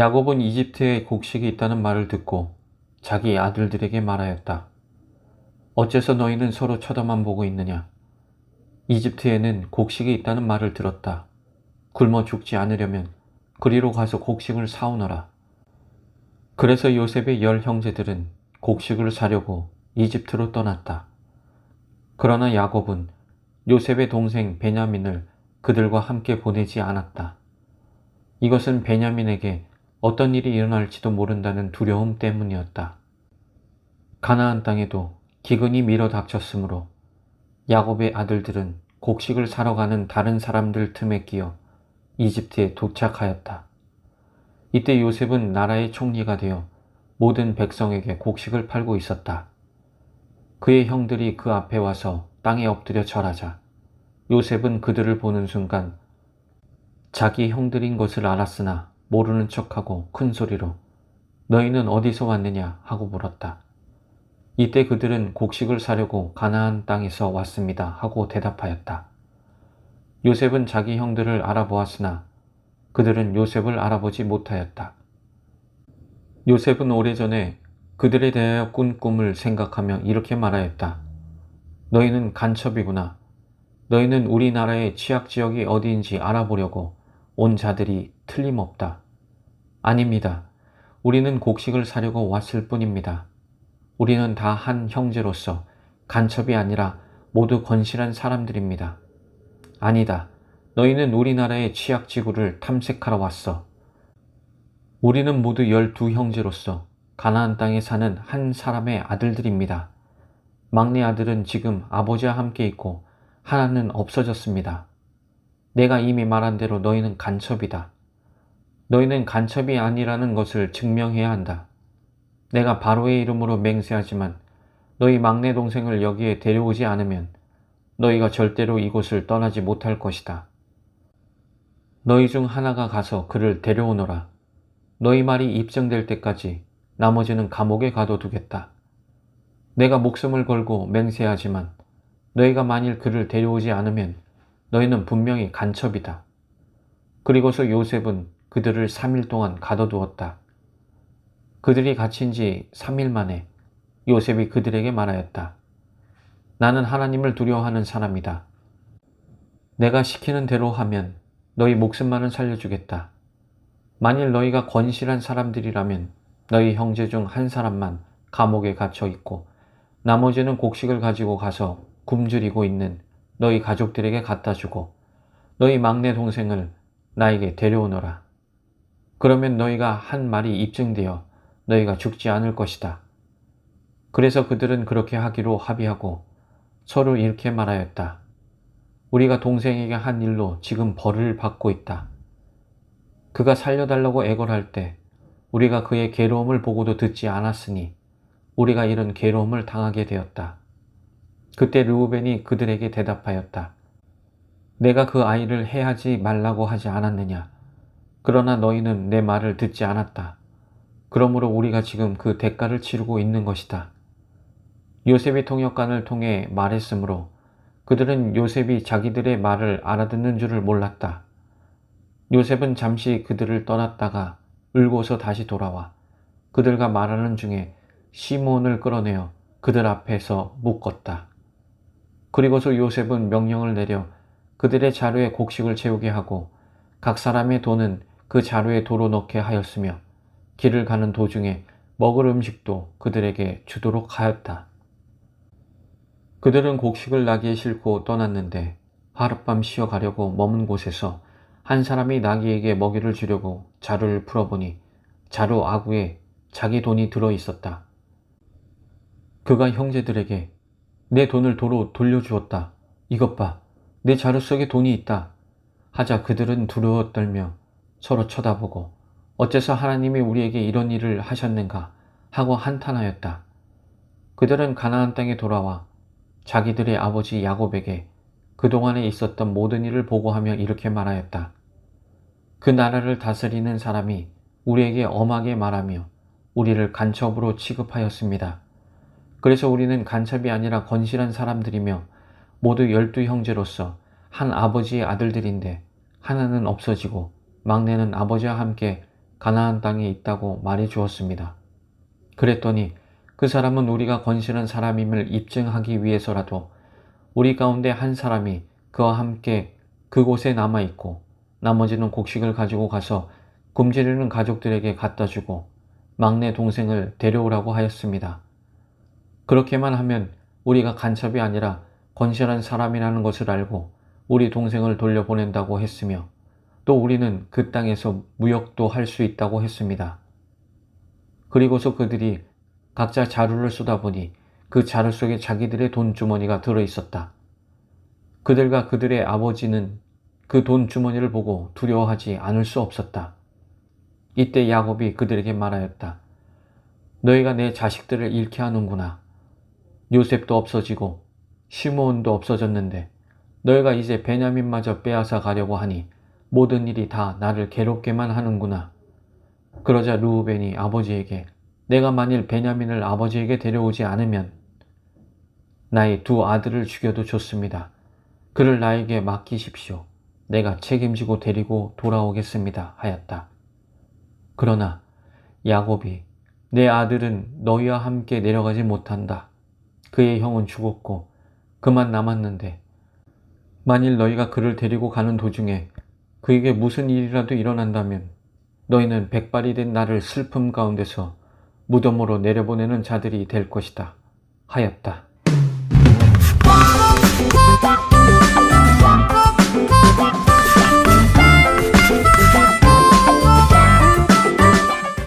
야곱은 이집트에 곡식이 있다는 말을 듣고 자기 아들들에게 말하였다. 어째서 너희는 서로 쳐다만 보고 있느냐? 이집트에는 곡식이 있다는 말을 들었다. 굶어 죽지 않으려면 그리로 가서 곡식을 사오너라. 그래서 요셉의 10형제들은 곡식을 사려고 이집트로 떠났다. 그러나 야곱은 요셉의 동생 베냐민을 그들과 함께 보내지 않았다. 이것은 베냐민에게 어떤 일이 일어날지도 모른다는 두려움 때문이었다. 가나안 땅에도 기근이 밀어닥쳤으므로 야곱의 아들들은 곡식을 사러 가는 다른 사람들 틈에 끼어 이집트에 도착하였다. 이때 요셉은 나라의 총리가 되어 모든 백성에게 곡식을 팔고 있었다. 그의 형들이 그 앞에 와서 땅에 엎드려 절하자 요셉은 그들을 보는 순간 자기 형들인 것을 알았으나 모르는 척하고 큰 소리로 너희는 어디서 왔느냐 하고 물었다. 이때 그들은 곡식을 사려고 가나안 땅에서 왔습니다 하고 대답하였다. 요셉은 자기 형들을 알아보았으나 그들은 요셉을 알아보지 못하였다. 요셉은 오래전에 그들에 대하여 꾼 꿈을 생각하며 이렇게 말하였다. 너희는 간첩이구나. 너희는 우리나라의 취약지역이 어디인지 알아보려고 온 자들이 틀림없다. 아닙니다. 우리는 곡식을 사려고 왔을 뿐입니다. 우리는 다 한 형제로서 간첩이 아니라 모두 건실한 사람들입니다. 아니다. 너희는 우리나라의 취약지구를 탐색하러 왔어. 우리는 모두 12형제로서 가나안 땅에 사는 한 사람의 아들들입니다. 막내 아들은 지금 아버지와 함께 있고 하나는 없어졌습니다. 내가 이미 말한 대로 너희는 간첩이다. 너희는 간첩이 아니라는 것을 증명해야 한다. 내가 바로의 이름으로 맹세하지만 너희 막내 동생을 여기에 데려오지 않으면 너희가 절대로 이곳을 떠나지 못할 것이다. 너희 중 하나가 가서 그를 데려오너라. 너희 말이 입증될 때까지 나머지는 감옥에 가둬두겠다. 내가 목숨을 걸고 맹세하지만 너희가 만일 그를 데려오지 않으면 너희는 분명히 간첩이다. 그리고서 요셉은 그들을 3일 동안 가둬두었다. 그들이 갇힌 지 3일 만에 요셉이 그들에게 말하였다. 나는 하나님을 두려워하는 사람이다. 내가 시키는 대로 하면 너희 목숨만은 살려주겠다. 만일 너희가 건실한 사람들이라면 너희 형제 중 한 사람만 감옥에 갇혀 있고 나머지는 곡식을 가지고 가서 굶주리고 있는 너희 가족들에게 갖다 주고 너희 막내 동생을 나에게 데려오너라. 그러면 너희가 한 말이 입증되어 너희가 죽지 않을 것이다. 그래서 그들은 그렇게 하기로 합의하고 서로 이렇게 말하였다. 우리가 동생에게 한 일로 지금 벌을 받고 있다. 그가 살려달라고 애걸할 때 우리가 그의 괴로움을 보고도 듣지 않았으니 우리가 이런 괴로움을 당하게 되었다. 그때 르우벤이 그들에게 대답하였다. 내가 그 아이를 해하지 말라고 하지 않았느냐. 그러나 너희는 내 말을 듣지 않았다. 그러므로 우리가 지금 그 대가를 치르고 있는 것이다. 요셉이 통역관을 통해 말했으므로 그들은 요셉이 자기들의 말을 알아듣는 줄을 몰랐다. 요셉은 잠시 그들을 떠났다가 울고서 다시 돌아와 그들과 말하는 중에 시몬을 끌어내어 그들 앞에서 묶었다. 그리고서 요셉은 명령을 내려 그들의 자루에 곡식을 채우게 하고 각 사람의 돈은 그 자루에 도로 넣게 하였으며 길을 가는 도중에 먹을 음식도 그들에게 주도록 하였다. 그들은 곡식을 나귀에 싣고 떠났는데 하룻밤 쉬어가려고 머문 곳에서 한 사람이 나귀에게 먹이를 주려고 자루를 풀어보니 자루 아구에 자기 돈이 들어있었다. 그가 형제들에게 내 돈을 도로 돌려주었다. 이것 봐. 내 자루 속에 돈이 있다. 하자 그들은 두려워 떨며 서로 쳐다보고 어째서 하나님이 우리에게 이런 일을 하셨는가 하고 한탄하였다. 그들은 가나안 땅에 돌아와 자기들의 아버지 야곱에게 그동안에 있었던 모든 일을 보고하며 이렇게 말하였다. 그 나라를 다스리는 사람이 우리에게 엄하게 말하며 우리를 간첩으로 취급하였습니다. 그래서 우리는 간첩이 아니라 건실한 사람들이며 모두 12형제로서 한 아버지의 아들들인데 하나는 없어지고 막내는 아버지와 함께 가나안 땅에 있다고 말해 주었습니다. 그랬더니 그 사람은 우리가 건실한 사람임을 입증하기 위해서라도 우리 가운데 한 사람이 그와 함께 그곳에 남아있고 나머지는 곡식을 가지고 가서 굶주리는 가족들에게 갖다 주고 막내 동생을 데려오라고 하였습니다. 그렇게만 하면 우리가 간첩이 아니라 건실한 사람이라는 것을 알고 우리 동생을 돌려보낸다고 했으며 또 우리는 그 땅에서 무역도 할 수 있다고 했습니다. 그리고서 그들이 각자 자루를 쏟아보니 그 자루 속에 자기들의 돈주머니가 들어있었다. 그들과 그들의 아버지는 그 돈주머니를 보고 두려워하지 않을 수 없었다. 이때 야곱이 그들에게 말하였다. 너희가 내 자식들을 잃게 하는구나. 요셉도 없어지고 시므온도 없어졌는데 너희가 이제 베냐민마저 빼앗아 가려고 하니 모든 일이 다 나를 괴롭게만 하는구나. 그러자 르우벤이 아버지에게 내가 만일 베냐민을 아버지에게 데려오지 않으면 나의 두 아들을 죽여도 좋습니다. 그를 나에게 맡기십시오. 내가 책임지고 데리고 돌아오겠습니다. 하였다. 그러나 야곱이 내 아들은 너희와 함께 내려가지 못한다. 그의 형은 죽었고 그만 남았는데 만일 너희가 그를 데리고 가는 도중에 그에게 무슨 일이라도 일어난다면 너희는 백발이 된 나를 슬픔 가운데서 무덤으로 내려보내는 자들이 될 것이다. 하였다.